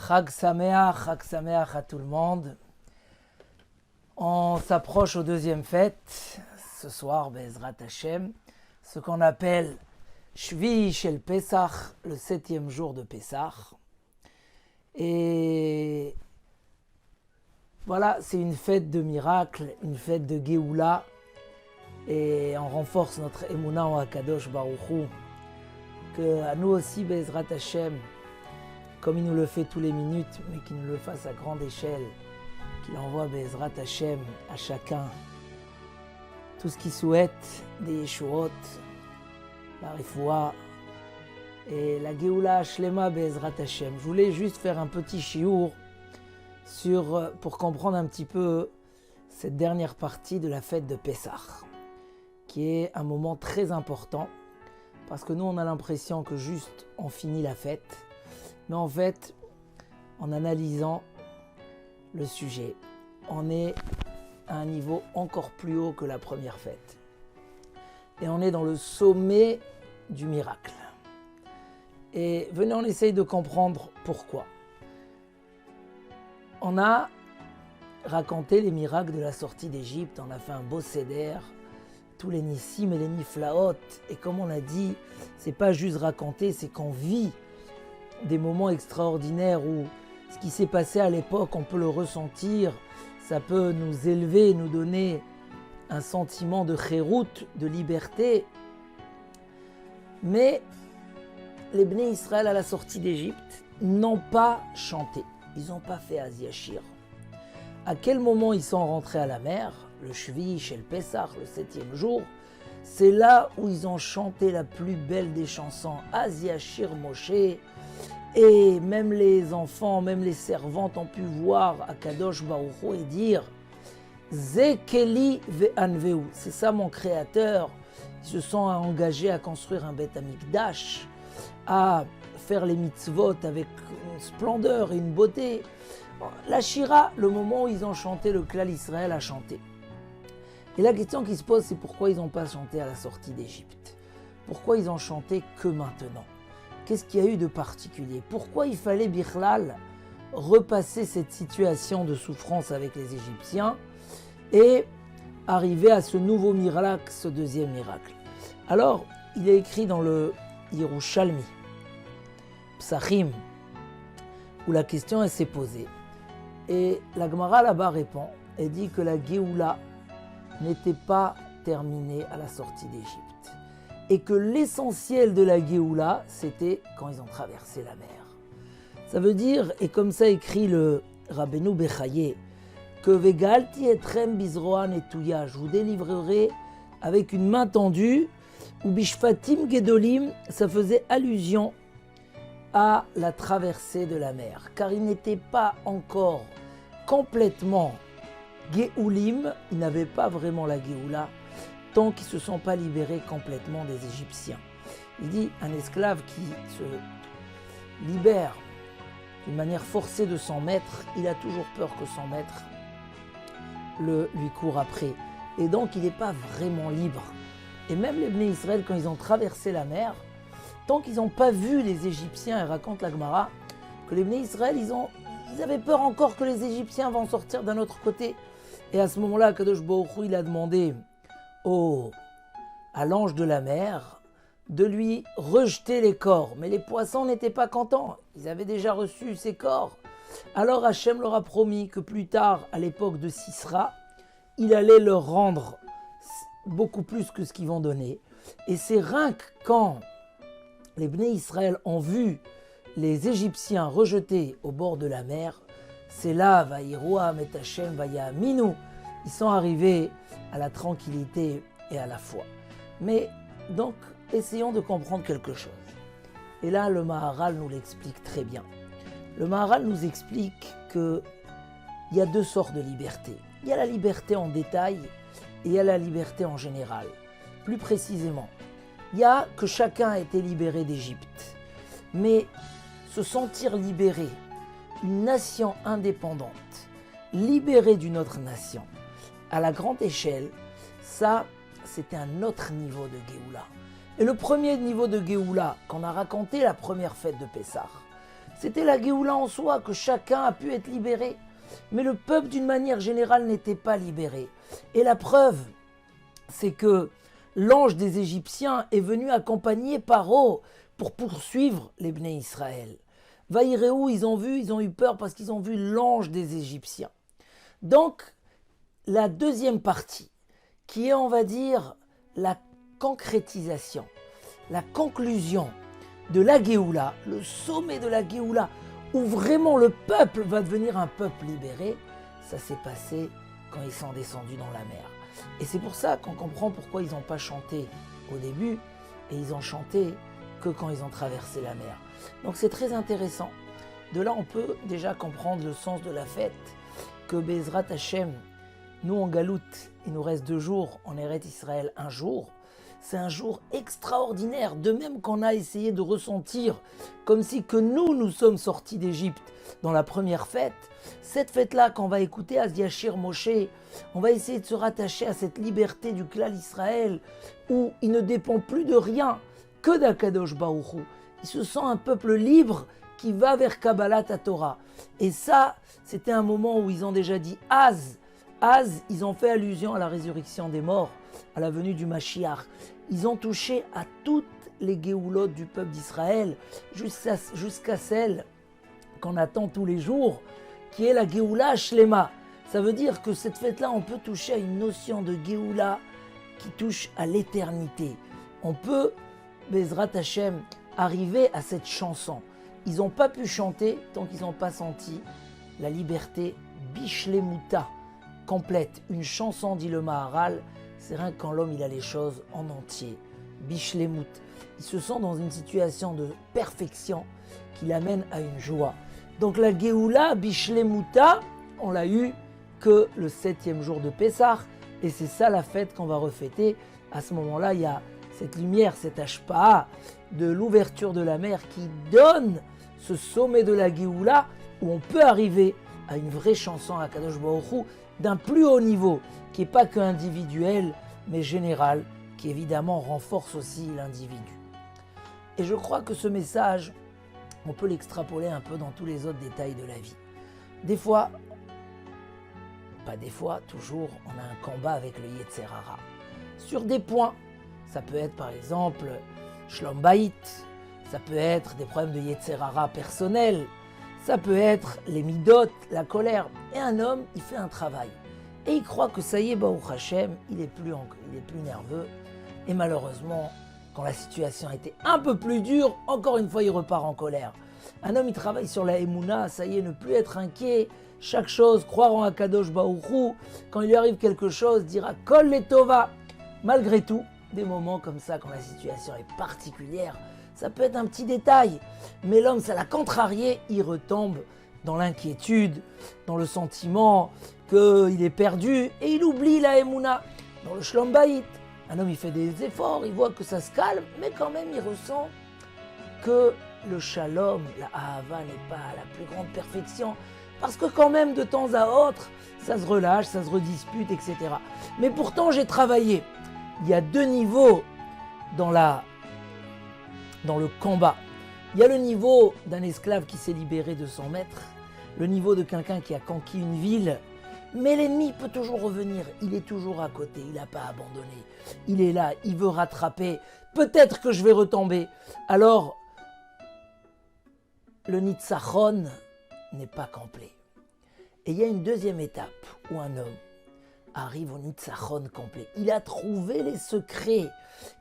Chag Sameach à tout le monde. On s'approche aux deuxièmes fêtes, ce soir, Be'ezrat Hashem, ce qu'on appelle Shvi Shel Pesach, le 7e jour de Pesach. Et voilà, c'est une fête de miracle, une fête de Géoula, et on renforce notre Emouna en Akadosh Baruch Hu, que à nous aussi, Be'ezrat Hashem, comme il nous le fait tous les minutes, mais qu'il nous le fasse à grande échelle, qu'il envoie Be'ezrat Hashem à chacun tout ce qu'il souhaite, des Yeshuot, la Refoua et la Géoula Shlema Be'ezrat Hashem. Je voulais juste faire un petit chiour pour comprendre un petit peu cette dernière partie de la fête de Pessah, qui est un moment très important, parce que nous on a l'impression que juste on finit la fête, mais en fait, en analysant le sujet, on est à un niveau encore plus haut que la première fête. Et on est dans le sommet du miracle. Et venez, on essaye de comprendre pourquoi. On a raconté les miracles de la sortie d'Égypte, on a fait un beau seder, tous les nissim et les niflaot. Et comme on a dit, c'est pas juste raconter, c'est qu'on vit des moments extraordinaires où ce qui s'est passé à l'époque, on peut le ressentir, ça peut nous élever, nous donner un sentiment de chérout, de liberté. Mais les Bnei Israël à la sortie d'Égypte n'ont pas chanté, ils n'ont pas fait Aziachir. À quel moment ils sont rentrés à la mer, le Shvi Shel Pesach, le 7e jour, c'est là où ils ont chanté la plus belle des chansons, Aziachir Moshe. Et même les enfants, même les servantes ont pu voir Akadosh Baruch Hu et dire Zekeli ve'anveu, c'est ça mon créateur. Ils se sont engagés à construire un Beth Amikdash, à faire les mitzvot avec une splendeur et une beauté. La Shira, le moment où ils ont chanté, le Klal Israël a chanté. Et la question qui se pose, c'est pourquoi ils n'ont pas chanté à la sortie d'Égypte? Pourquoi ils ont chanté que maintenant? Qu'est-ce qu'il y a eu de particulier? Pourquoi il fallait, Bichlal, repasser cette situation de souffrance avec les Égyptiens et arriver à ce nouveau miracle, ce deuxième miracle? Alors, il est écrit dans le Yerushalmi, Psachim, où la question s'est posée. Et la Gemara là-bas répond et dit que la Géoula n'était pas terminée à la sortie d'Égypte. Et que l'essentiel de la Géoula, c'était quand ils ont traversé la mer. Ça veut dire, et comme ça écrit le Rabbeinu Bechaye, que Vegalti etrem bizroan etouya, je vous délivrerai avec une main tendue, ou bishfatim gedolim, ça faisait allusion à la traversée de la mer, car ils n'étaient pas encore complètement Géoulim, ils n'avaient pas vraiment la Géoula, tant qu'ils ne se sont pas libérés complètement des Égyptiens. Il dit, un esclave qui se libère d'une manière forcée de son maître, il a toujours peur que son maître lui court après. Et donc, il n'est pas vraiment libre. Et même les Bnei Israël, quand ils ont traversé la mer, tant qu'ils n'ont pas vu les Égyptiens, et raconte la Gemara, que les Bnei Israël, ils avaient peur encore que les Égyptiens vont sortir d'un autre côté. Et à ce moment-là, Kadosh Baruch Hu, il a demandé à l'ange de la mer de lui rejeter les corps. Mais les poissons n'étaient pas contents, ils avaient déjà reçu ces corps. Alors Hachem leur a promis que plus tard, à l'époque de Sisra, il allait leur rendre beaucoup plus que ce qu'ils vont donner. Et c'est rien que quand les Bnei Israël ont vu les Égyptiens rejetés au bord de la mer, c'est là, Vaïroa, Met Hachem, Vayaminu, ils sont arrivés à la tranquillité et à la foi. Mais donc, essayons de comprendre quelque chose. Et là, le Maharal nous l'explique très bien. Le Maharal nous explique qu'il y a deux sortes de liberté. Il y a la liberté en détail et il y a la liberté en général. Plus précisément, il y a que chacun a été libéré d'Égypte. Mais se sentir libéré, une nation indépendante, libérée d'une autre nation, à la grande échelle, ça, c'était un autre niveau de Géoula. Et le premier niveau de Géoula qu'on a raconté la première fête de Pessah, C'était la Géoula en soi, que chacun a pu être libéré. Mais le peuple, d'une manière générale, n'était pas libéré. Et la preuve, c'est que l'ange des Égyptiens est venu accompagner Paro pour poursuivre les Bnei Israël. Vaïréou, ils ont eu peur parce qu'ils ont vu l'ange des Égyptiens. Donc, la deuxième partie, qui est, on va dire, la concrétisation, la conclusion de la Géoula, le sommet de la Géoula, où vraiment le peuple va devenir un peuple libéré, ça s'est passé quand ils sont descendus dans la mer. Et c'est pour ça qu'on comprend pourquoi ils n'ont pas chanté au début, et ils ont chanté que quand ils ont traversé la mer. Donc c'est très intéressant. De là, on peut déjà comprendre le sens de la fête, que Bezrat Hashem, nous en Galoute, il nous reste 2 jours, en Eretz Israël 1 jour. C'est un jour extraordinaire, de même qu'on a essayé de ressentir comme si que nous sommes sortis d'Égypte dans la première fête. Cette fête-là, qu'on va écouter Az Yashir Moshe, on va essayer de se rattacher à cette liberté du Klal Israël, où il ne dépend plus de rien que d'Akadosh Baruch Hu. Il se sent un peuple libre qui va vers Kabbalat Torah. Et ça, c'était un moment où ils ont déjà dit Az, ils ont fait allusion à la résurrection des morts, à la venue du Mashiach. Ils ont touché à toutes les Géoulotes du peuple d'Israël, jusqu'à celle qu'on attend tous les jours, qui est la Géoula Shlema. Ça veut dire que cette fête-là, on peut toucher à une notion de Géoula qui touche à l'éternité. On peut, Bezrat Hashem, arriver à cette chanson. Ils n'ont pas pu chanter tant qu'ils n'ont pas senti la liberté Bishlemuta complète. Une chanson, dit le Maharal, c'est rien quand l'homme il a les choses en entier. Bishlemut. Il se sent dans une situation de perfection qui l'amène à une joie. Donc la Géoula Bishlemuta, on l'a eu que le 7e jour de Pessah, et c'est ça la fête qu'on va refêter. À ce moment-là, il y a cette lumière, cette ashpa'a de l'ouverture de la mer qui donne ce sommet de la Géoula où on peut arriver à une vraie chanson à Kadosh Baruch Hu d'un plus haut niveau, qui n'est pas que individuel, mais général, qui évidemment renforce aussi l'individu. Et je crois que ce message, on peut l'extrapoler un peu dans tous les autres détails de la vie. Des fois, pas des fois, toujours, on a un combat avec le Yetzer Hara. Sur des points, ça peut être par exemple Shlom Bayit, ça peut être des problèmes de Yetzer Hara personnels, ça peut être les midot, la colère. Et un homme, il fait un travail. Et il croit que ça y est, Baruch Hashem, il est plus nerveux. Et malheureusement, quand la situation était un peu plus dure, encore une fois, il repart en colère. Un homme, il travaille sur la Emouna, ça y est, ne plus être inquiet. Chaque chose, croire en Akadosh Baruch Hu. Quand il lui arrive quelque chose, dira Kol Letova. Malgré tout, des moments comme ça, quand la situation est particulière, ça peut être un petit détail, mais l'homme, ça l'a contrarié, il retombe dans l'inquiétude, dans le sentiment qu'il est perdu, et il oublie la Emouna. Dans le Shlom Bayit, un homme, il fait des efforts, il voit que ça se calme, mais quand même, il ressent que le Shalom, la Ahava n'est pas à la plus grande perfection, parce que quand même, de temps à autre, ça se relâche, ça se redispute, etc. Mais pourtant, j'ai travaillé. Il y a 2 niveaux dans le combat. Il y a le niveau d'un esclave qui s'est libéré de son maître, le niveau de quelqu'un qui a conquis une ville, mais l'ennemi peut toujours revenir, il est toujours à côté, il n'a pas abandonné, il est là, il veut rattraper, peut-être que je vais retomber. Alors, le Nitzachon n'est pas complet. Et il y a une deuxième étape où un homme arrive au Nitzachon complet. Il a trouvé les secrets,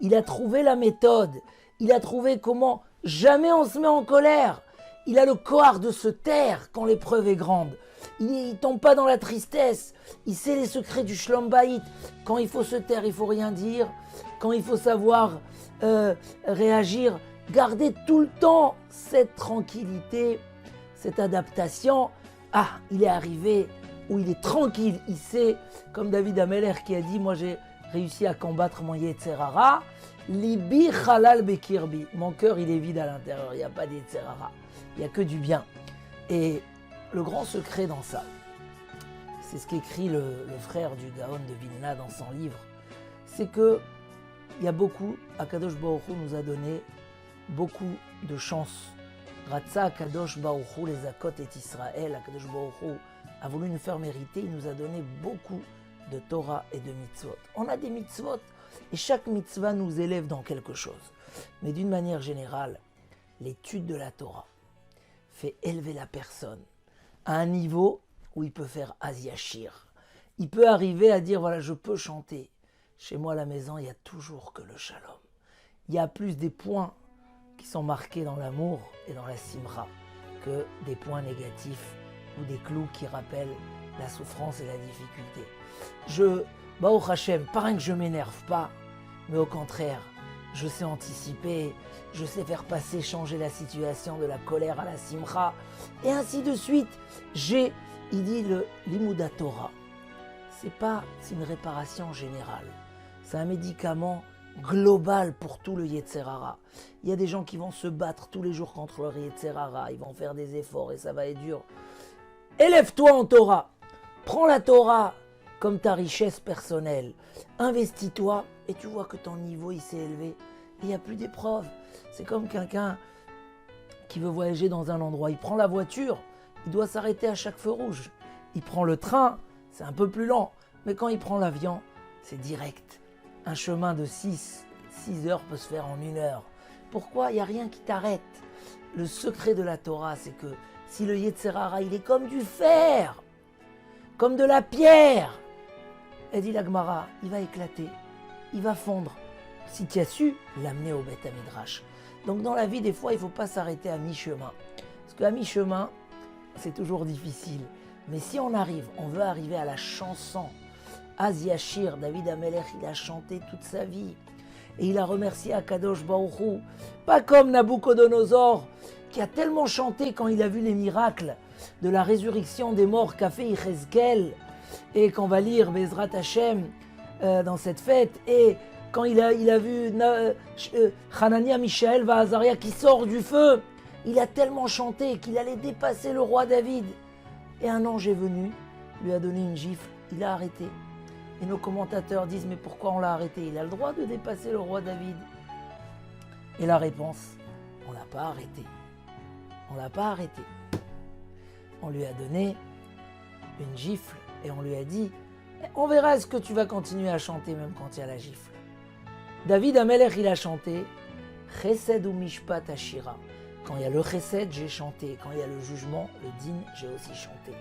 il a trouvé la méthode, il a trouvé comment jamais on se met en colère. Il a le courage de se taire quand l'épreuve est grande. Il ne tombe pas dans la tristesse. Il sait les secrets du Shlom Bayit. Quand il faut se taire, il ne faut rien dire. Quand il faut savoir réagir, garder tout le temps cette tranquillité, cette adaptation. Ah, il est arrivé où il est tranquille. Il sait, comme David Ameller qui a dit, moi j'ai réussi à combattre mon Yetzer Hara. Libi halal bekirbi. Mon cœur, il est vide à l'intérieur. Il n'y a pas d'Yetzer Hara. Il n'y a que du bien. Et le grand secret dans ça, c'est ce qu'écrit le frère du Gaon de Vilna dans son livre, c'est que il y a beaucoup, Akadosh Baruch Hu nous a donné beaucoup de chance Ratza Kadosh Baruch Hu les Zakot et Israël, Kadosh Baruch Hu a voulu nous faire mériter, il nous a donné beaucoup de Torah et de mitzvot. On a des mitzvot et chaque mitzvah nous élève dans quelque chose. Mais d'une manière générale, l'étude de la Torah fait élever la personne à un niveau où il peut faire Aziachir. Il peut arriver à dire, voilà, je peux chanter. Chez moi à la maison, il n'y a toujours que le shalom. Il y a plus des points qui sont marqués dans l'amour et dans la simra que des points négatifs ou des clous qui rappellent la souffrance et la difficulté. Baruch Hashem, pas rien que je m'énerve pas, mais au contraire, je sais anticiper, je sais faire passer, changer la situation de la colère à la simra, et ainsi de suite. Il dit le Limouda Torah, c'est une réparation générale, c'est un médicament global pour tout le Yetzer Hara. Il y a des gens qui vont se battre tous les jours contre leur Yetzer Hara, ils vont faire des efforts et ça va être dur. Élève-toi en Torah, prends la Torah comme ta richesse personnelle, investis-toi et tu vois que ton niveau il s'est élevé et il n'y a plus d'épreuves. C'est comme quelqu'un qui veut voyager dans un endroit, il prend la voiture, il doit s'arrêter à chaque feu rouge. Il prend le train, c'est un peu plus lent, mais quand il prend l'avion, c'est direct. Un chemin de 6 heures peut se faire en 1 heure. Pourquoi? Il n'y a rien qui t'arrête. Le secret de la Torah, c'est que si le Yetzer Hara, il est comme du fer, comme de la pierre, elle dit la Gemara, il va éclater, il va fondre. Si tu as su l'amener au Beth Midrash. Donc dans la vie, des fois, il ne faut pas s'arrêter à mi-chemin. Parce qu'à mi-chemin, c'est toujours difficile. Mais si on veut arriver à la chanson, Aziachir, David Amelech, il a chanté toute sa vie. Et il a remercié Akadosh Baruch Hu. Pas comme Nabucodonosor, qui a tellement chanté quand il a vu les miracles de la résurrection des morts qu'a fait Yechezkel, et qu'on va lire Bezrat Hashem dans cette fête, et quand il a vu Hanania, Mishaël, Azaria qui sort du feu, il a tellement chanté qu'il allait dépasser le roi David. Et un ange est venu, lui a donné une gifle, il a arrêté. Et nos commentateurs disent, mais pourquoi on l'a arrêté? Il a le droit de dépasser le roi David. Et la réponse, on ne l'a pas arrêté. On ne l'a pas arrêté. On lui a donné une gifle et on lui a dit, on verra est-ce que tu vas continuer à chanter même quand il y a la gifle. David Amelech, il a chanté, Chesed ou Mishpat Ashira. Quand il y a le Chesed, j'ai chanté. Quand il y a le jugement, le Din, j'ai aussi chanté.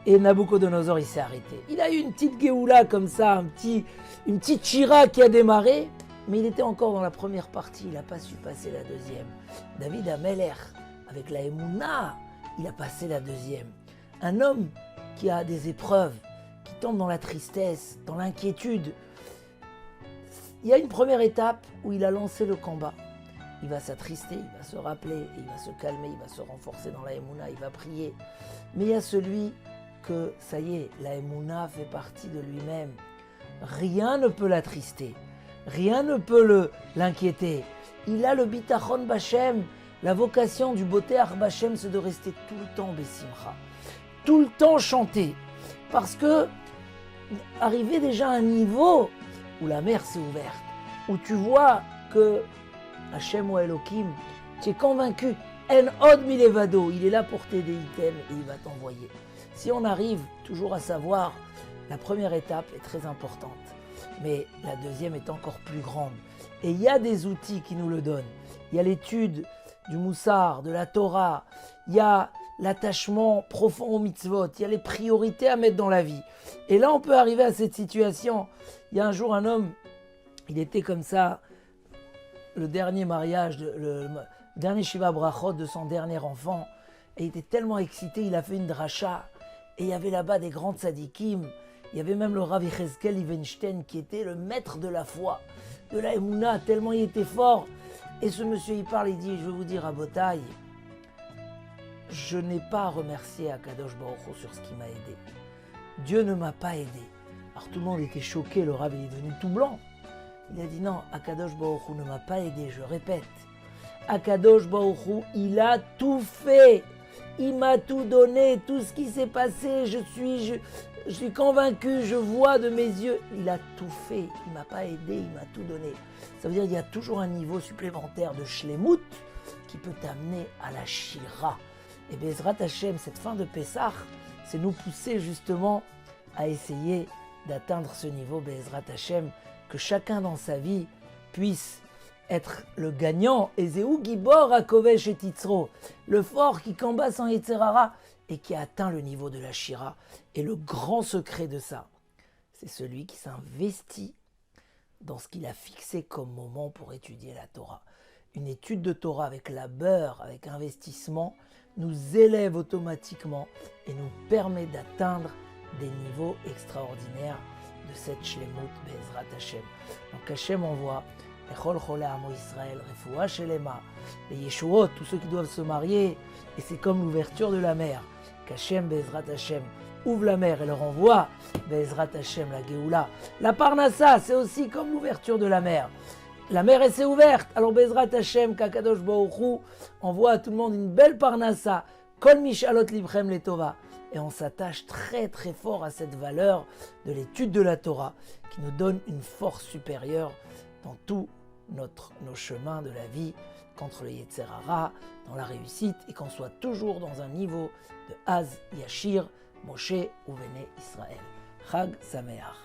Et Nabucodonosor, il s'est arrêté. Il a eu une petite Géoula comme ça, une petite Shira qui a démarré, mais il était encore dans la première partie, il n'a pas su passer la deuxième. David Amelech, avec la Emouna, il a passé la deuxième. Un homme qui a des épreuves, qui tombe dans la tristesse, dans l'inquiétude. Il y a une première étape où il a lancé le combat. Il va s'attrister, il va se rappeler, il va se calmer, il va se renforcer dans la Emouna, il va prier. Mais il y a celui que, ça y est, la Emouna fait partie de lui-même. Rien ne peut l'attrister, rien ne peut l'inquiéter. Il a le bitachon b'Hashem, la vocation du boteach b'Hashem, c'est de rester tout le temps besimcha, tout le temps chanter. Parce que, arrivé déjà à un niveau où la mer s'est ouverte, où tu vois que Hachem ou Elohim, tu es convaincu, En od milevado, il est là pour t'aider, il t'aime et il va t'envoyer. Si on arrive toujours à savoir, la première étape est très importante, mais la deuxième est encore plus grande. Et il y a des outils qui nous le donnent. Il y a l'étude du Moussar, de la Torah, il y a l'attachement profond aux mitzvot, il y a les priorités à mettre dans la vie. Et là, on peut arriver à cette situation. Il y a un jour un homme, il était comme ça, le dernier mariage, le dernier Shiva Brachot de son dernier enfant, et il était tellement excité, il a fait une dracha, et il y avait là-bas des grands tzadikim, il y avait même le Rav Yechezkel Ivenstein qui était le maître de la foi, de la Emouna, tellement il était fort. Et ce monsieur, il parle, il dit, je vais vous dire à Botaï, je n'ai pas à remercier Akadosh Baruch Hu sur ce qui m'a aidé. Dieu ne m'a pas aidé. Alors tout le monde était choqué, le Rav il est devenu tout blanc. Il a dit non, Akadosh Baruch Hu ne m'a pas aidé, je répète. Akadosh Baruch Hu, il a tout fait. Il m'a tout donné, tout ce qui s'est passé, je suis convaincu, je vois de mes yeux. Il a tout fait, il ne m'a pas aidé, il m'a tout donné. Ça veut dire qu'il y a toujours un niveau supplémentaire de shlemut qui peut t'amener à la Shira. Et Bezrat Hashem, cette fin de Pessah, c'est nous pousser justement à essayer d'atteindre ce niveau Bezrat Hashem, que chacun dans sa vie puisse être le gagnant, et Zéou Gibor Akovesh et Titzro, le fort qui combat sans Yetzerara et qui a atteint le niveau de la Shira. Et le grand secret de ça, c'est celui qui s'investit dans ce qu'il a fixé comme moment pour étudier la Torah. Une étude de Torah avec labeur, avec investissement, nous élève automatiquement et nous permet d'atteindre des niveaux extraordinaires de cette Shlemut Be'ezrat Hashem. Donc Hashem envoie Echol Cholei Amo Israël, Refoua Shelema, les Yeshuot, tous ceux qui doivent se marier, et c'est comme l'ouverture de la mer, qu'Hashem Be'ezrat Hashem ouvre la mer et leur envoie Be'ezrat Hashem la Géoula. La Parnassa, c'est aussi comme l'ouverture de la mer. La mer elle s'est ouverte, alors Be'ezrat Hashem, Kakadosh Baruch Hu envoie à tout le monde une belle Parnassa, Kol Mishalot Libchem Letova. Et on s'attache très très fort à cette valeur de l'étude de la Torah qui nous donne une force supérieure dans tous nos chemins de la vie, contre le Yetzer Hara, dans la réussite, et qu'on soit toujours dans un niveau de Az Yashir, Moshe ou Béné Israël. Chag Sameach.